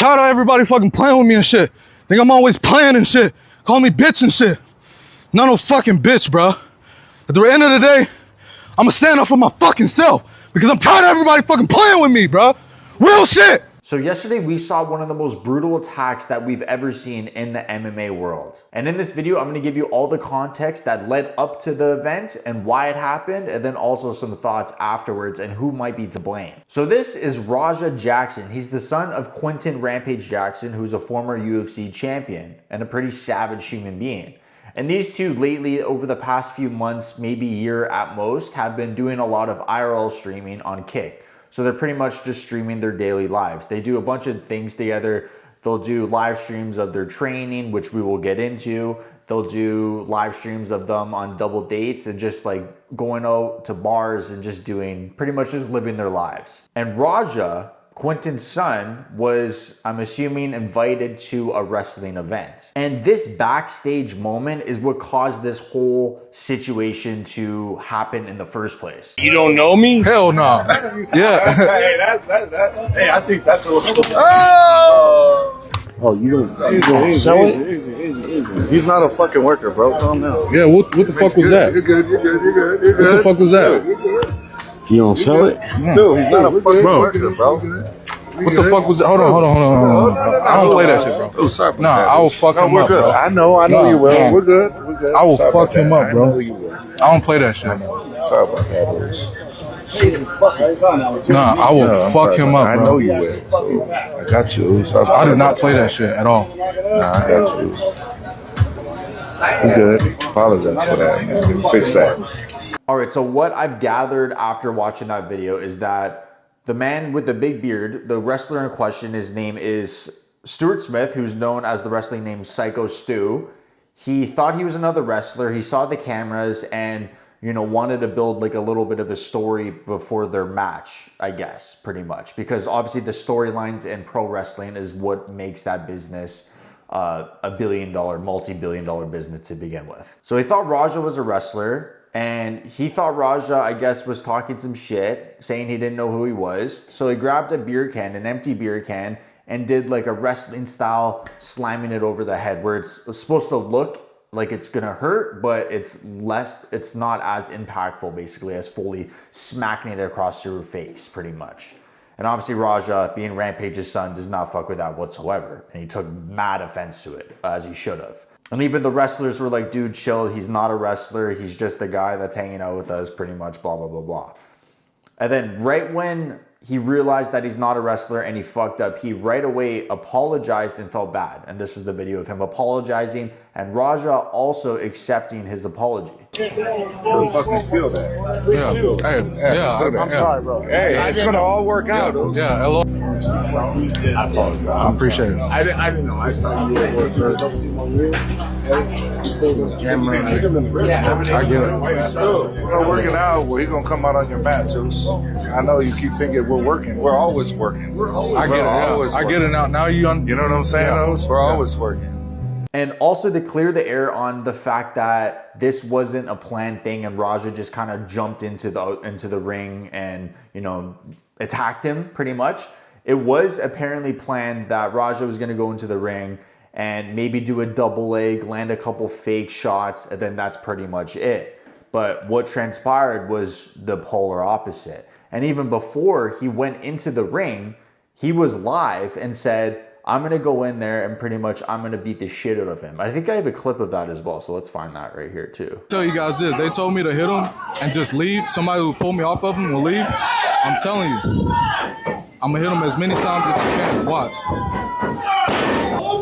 tired of everybody fucking playing with me and shit. Think I'm always playing and shit. Call me bitch and shit. Not no fucking bitch, bro. At the end of the day, I'ma stand up for my fucking self because I'm tired of everybody fucking playing with me, bro. Real shit. So yesterday we saw one of the most brutal attacks that we've ever seen in the MMA world. And in this video, I'm gonna give you all the context that led up to the event and why it happened, and then also some thoughts afterwards and who might be to blame. So this is Rampage Jackson. He's the son of Quinton Rampage Jackson, who's a former UFC champion and a pretty savage human being. And these two lately, over the past few months, maybe a year at most, have been doing a lot of IRL streaming on Kick. So they're pretty much just streaming their daily lives. They do a bunch of things together. They'll do live streams of their training, which we will get into. They'll do live streams of them on double dates and just like going out to bars and just doing, pretty much just living their lives. And Raja, Quinton's son, was, I'm assuming, invited to a wrestling event. And this backstage moment is what caused this whole situation to happen in the first place. You don't know me? Hell no. Yeah. Hey, that's hey, I think that's a little. Oh, you don't show it? Easy. He's not a fucking worker, bro. Calm down. Yeah, what the fuck was that? You're good. What the fuck was that? You don't sell it? Dude, he's not a fucking worker, bro. What the fuck was that? Hold on. I don't play that shit, bro. Oh, sorry. Nah, I will fuck him up, bro. I know you will. Nah. We're good. I will fuck him up, bro. I know you will. I don't play that shit. Sorry about that. Nah, I will fuck him up, bro. I know you will. So I got you. I do not play that shit at all. Nah, I got you. You good. Apologize for that, man. Fix that. All right, so what I've gathered after watching that video is that the man with the big beard, the wrestler in question, his name is Stuart Smith, who's known as the wrestling name Psycho Stu. He thought he was another wrestler. He saw the cameras and, you know, wanted to build like a little bit of a story before their match, I guess, pretty much. Because obviously the storylines in pro wrestling is what makes that business a billion-dollar, multi-billion-dollar business to begin with. So he thought Raja was a wrestler. And he thought Raja, I guess, was talking some shit, saying he didn't know who he was. So he grabbed a beer can, an empty beer can, and did like a wrestling style slamming it over the head, where it's supposed to look like it's gonna hurt, but it's not as impactful basically as fully smacking it across your face pretty much. And obviously Raja, being Rampage's son, does not fuck with that whatsoever. And he took mad offense to it, as he should have. And even the wrestlers were like, dude, chill. He's not a wrestler. He's just the guy that's hanging out with us pretty much, blah, blah, blah, blah. And then right when he realized that he's not a wrestler and he fucked up, he right away apologized and felt bad. And this is the video of him apologizing and Raja also accepting his apology. Don't fucking feel that. Yeah. I'm sorry, bro. Hey, it's gonna all work out. Yeah, hello. I apologize. I appreciate it. I didn't know. I started you at work for camera. I get it. We're working out. Well, he's gonna come out on your mat, Juice. I know you keep thinking we're working. We're always working. I get it. Yeah. I get it now. Now you know what I'm saying? Yeah. We're always working. And also to clear the air on the fact that this wasn't a planned thing and Raja just kind of jumped into the ring and, you know, attacked him pretty much. It was apparently planned that Raja was going to go into the ring and maybe do a double leg, land a couple fake shots, and then that's pretty much it. But what transpired was the polar opposite. And even before he went into the ring, he was live and said, I'm going to go in there and pretty much I'm going to beat the shit out of him. I think I have a clip of that as well, so let's find that right here too. Tell you guys this, they told me to hit him and just leave. Somebody will pull me off of him will leave. I'm telling you, I'm going to hit him as many times as I can. Watch.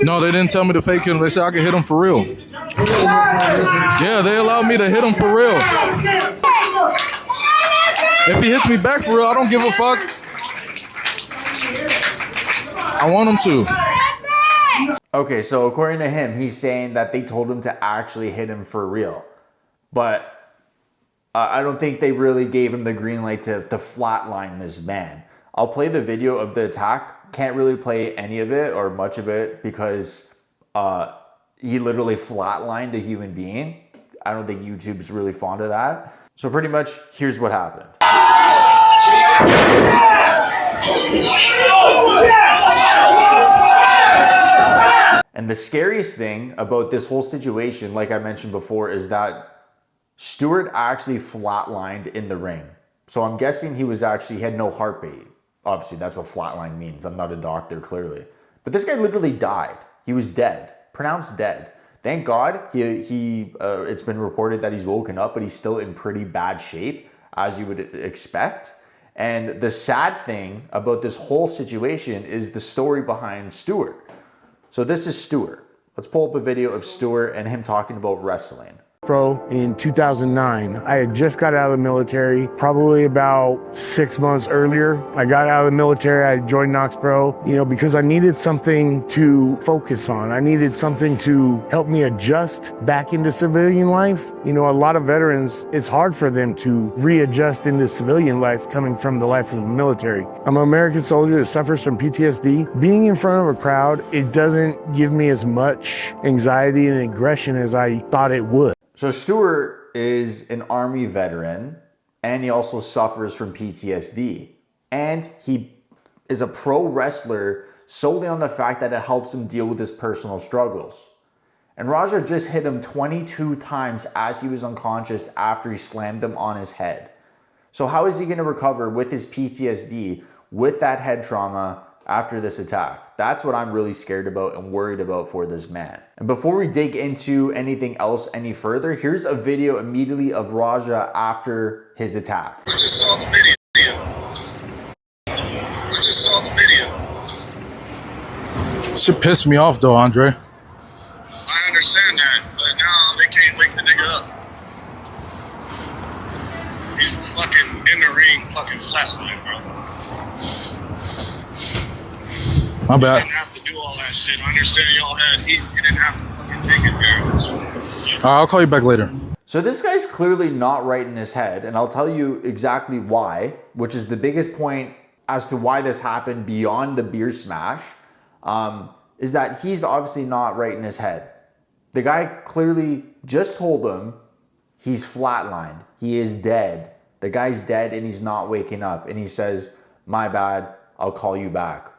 No, they didn't tell me to fake hit him. They said I could hit him for real. Yeah, they allowed me to hit him for real. If he hits me back for real, I don't give a fuck. I want him to. Okay, so according to him, he's saying that they told him to actually hit him for real. But I don't think they really gave him the green light to flatline this man. I'll play the video of the attack. Can't really play any of it or much of it because he literally flatlined a human being. I don't think YouTube's really fond of that. So pretty much, here's what happened. And the scariest thing about this whole situation, like I mentioned before, is that Stewart actually flatlined in the ring. So I'm guessing he had no heartbeat. Obviously, that's what flatline means. I'm not a doctor, clearly. But this guy literally died. He was dead, pronounced dead. Thank God it's been reported that he's woken up, but he's still in pretty bad shape, as you would expect. And the sad thing about this whole situation is the story behind Stewart. So this is Stewart. Let's pull up a video of Stewart and him talking about wrestling. Pro in 2009. I had just got out of the military, probably about 6 months earlier. I got out of the military, I joined Knox Pro, because I needed something to focus on. I needed something to help me adjust back into civilian life. A lot of veterans, it's hard for them to readjust into civilian life coming from the life of the military. I'm an American soldier that suffers from PTSD. Being in front of a crowd, it doesn't give me as much anxiety and aggression as I thought it would. So Stewart is an Army veteran, and he also suffers from PTSD. And he is a pro wrestler solely on the fact that it helps him deal with his personal struggles. And Raja just hit him 22 times as he was unconscious after he slammed him on his head. So how is he going to recover with his PTSD, with that head trauma, after this attack? That's what I'm really scared about and worried about for this man. And before we dig into anything else any further, here's a video immediately of Raja after his attack. I just saw the video. Shit pissed me off though, Andre. I understand that, but now they can't wake the nigga up. He's fucking in the ring, fucking flatline, bro. My bad. You didn't have to do all that shit. I understand y'all had heat. You didn't have to fucking take it there. I'll call you back later. So this guy's clearly not right in his head, and I'll tell you exactly why, which is the biggest point as to why this happened beyond the beer smash, is that he's obviously not right in his head. The guy clearly just told him he's flatlined. He is dead. The guy's dead and he's not waking up. And he says, my bad, I'll call you back.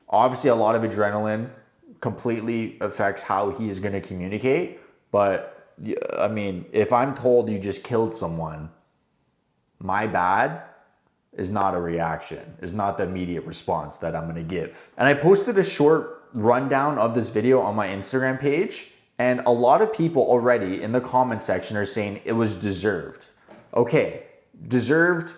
Obviously, a lot of adrenaline completely affects how he is going to communicate. But, I mean, if I'm told you just killed someone, my bad is not a reaction, is not the immediate response that I'm going to give. And I posted a short rundown of this video on my Instagram page. And a lot of people already in the comment section are saying it was deserved. Okay, deserved,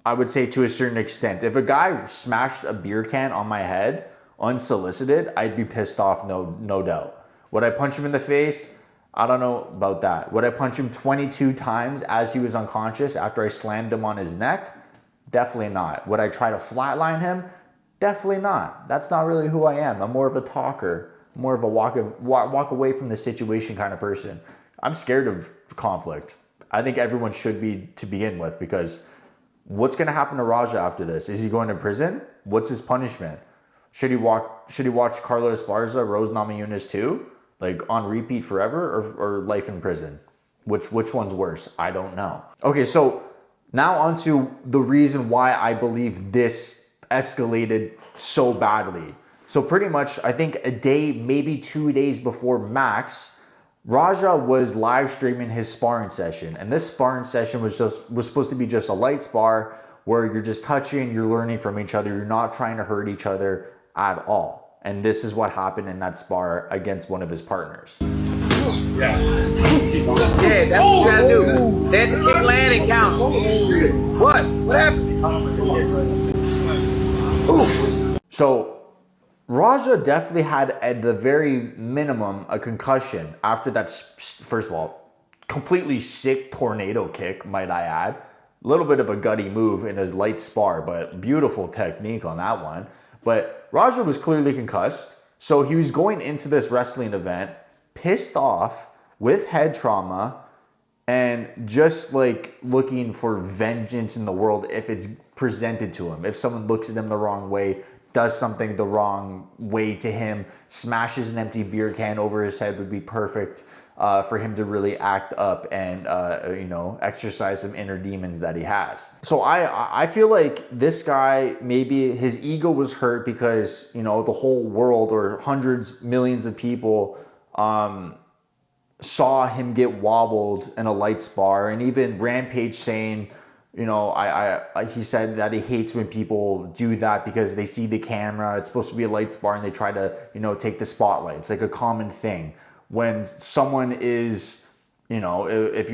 I would say to a certain extent. If a guy smashed a beer can on my head unsolicited, I'd be pissed off, no doubt. Would I punch him in the face? I don't know about that. Would I punch him 22 times as he was unconscious after I slammed him on his neck? Definitely not. Would I try to flatline him? Definitely not. That's not really who I am. I'm more of a talker, more of a walk away from the situation kind of person. I'm scared of conflict. I think everyone should be to begin with, because what's going to happen to Raja after this? Is he going to prison? What's his punishment? Should he watch Carlos Esparza, Rose Namajunas 2? Like on repeat forever, or life in prison? Which one's worse? I don't know. Okay, so now on to the reason why I believe this escalated so badly. So pretty much, I think a day, maybe 2 days before Max, Raja was live streaming his sparring session. And this sparring session was supposed to be just a light spar where you're just touching, you're learning from each other, you're not trying to hurt each other at all. And this is what happened in that spar against one of his partners. Yeah, that's what you gotta do. Let the kick land and count. What? What happened? Ooh. So Raja definitely had, at the very minimum, a concussion after that, first of all, completely sick tornado kick, might I add. A little bit of a gutty move in a light spar, but beautiful technique on that one. But Raja was clearly concussed, so he was going into this wrestling event pissed off with head trauma and just like looking for vengeance in the world if it's presented to him. If someone looks at him the wrong way, does something the wrong way to him, smashes an empty beer can over his head would be perfect. for him to really act up and, you know, exercise some inner demons that he has. So I feel like this guy, maybe his ego was hurt because, you know, the whole world or hundreds, millions of people saw him get wobbled in a lights bar. And even Rampage saying, you know, he said that he hates when people do that because they see the camera. It's supposed to be a lights bar and they try to, you know, take the spotlight. It's like a common thing. When someone is, you know, if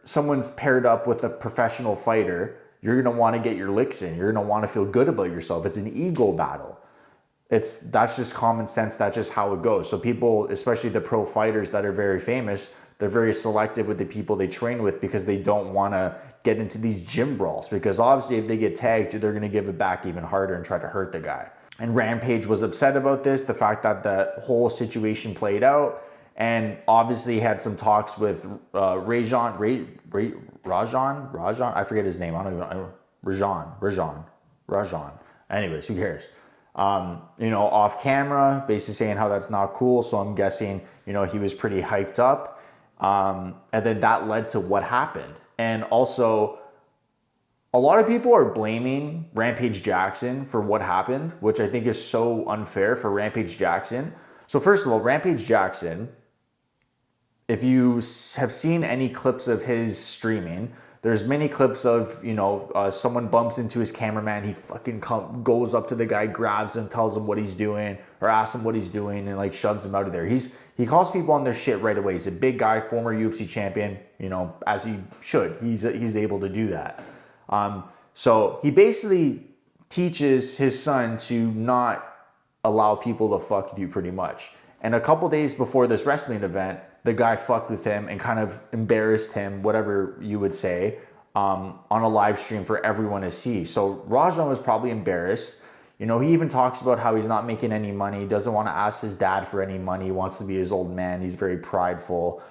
someone's paired up with a professional fighter, you're going to want to get your licks in. You're going to want to feel good about yourself. It's an ego battle. That's just common sense. That's just how it goes. So people, especially the pro fighters that are very famous, they're very selective with the people they train with because they don't want to get into these gym brawls, because obviously if they get tagged, they're going to give it back even harder and try to hurt the guy. And Rampage was upset about this, the fact that the whole situation played out, and obviously had some talks with Rajan, I forget his name. Rajan. Anyways, who cares? You know, off camera, basically saying how that's not cool. So I'm guessing, you know, he was pretty hyped up. And then that led to what happened. And also, a lot of people are blaming Rampage Jackson for what happened, which I think is so unfair for Rampage Jackson. So first of all, Rampage Jackson, if you have seen any clips of his streaming, there's many clips of, you know, someone bumps into his cameraman, he fucking goes up to the guy, grabs him, tells him what he's doing, or asks him what he's doing, and like shoves him out of there. He calls people on their shit right away. He's a big guy, former UFC champion, you know, as he should. He's able to do that. So he basically teaches his son to not allow people to fuck with you, pretty much. And a couple days before this wrestling event, the guy fucked with him and kind of embarrassed him, whatever you would say, on a live stream for everyone to see. So Rajan was probably embarrassed. You know, he even talks about how he's not making any money, doesn't want to ask his dad for any money, wants to be his old man. He's very prideful.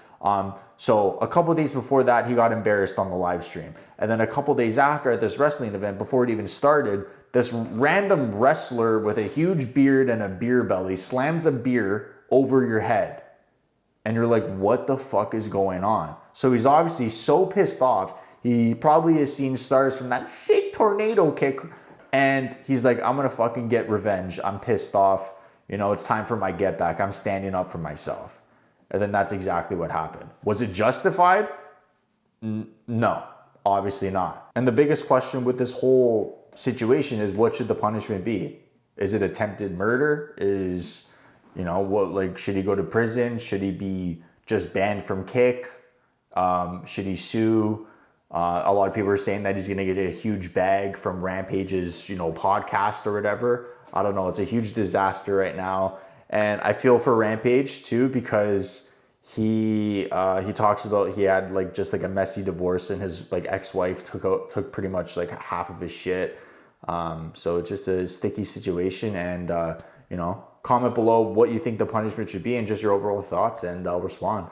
So a couple days before that, he got embarrassed on the live stream. And then a couple days after, at this wrestling event, before it even started, this random wrestler with a huge beard and a beer belly slams a beer over your head. And you're like, what the fuck is going on? So he's obviously so pissed off. He probably has seen stars from that sick tornado kick. And he's like, I'm going to fucking get revenge. I'm pissed off. You know, it's time for my get back. I'm standing up for myself. And then that's exactly what happened. Was it justified? No, obviously not. And the biggest question with this whole situation is, what should the punishment be? Is it attempted murder? You know, what, like, should he go to prison? Should he be just banned from kick? Should he sue? A lot of people are saying that he's going to get a huge bag from Rampage's, you know, podcast or whatever. I don't know. It's a huge disaster right now. And I feel for Rampage too, because he talks about he had like just like a messy divorce, and his like ex-wife took pretty much like half of his shit. So it's just a sticky situation. And, you know, comment below what you think the punishment should be and just your overall thoughts, and I'll respond.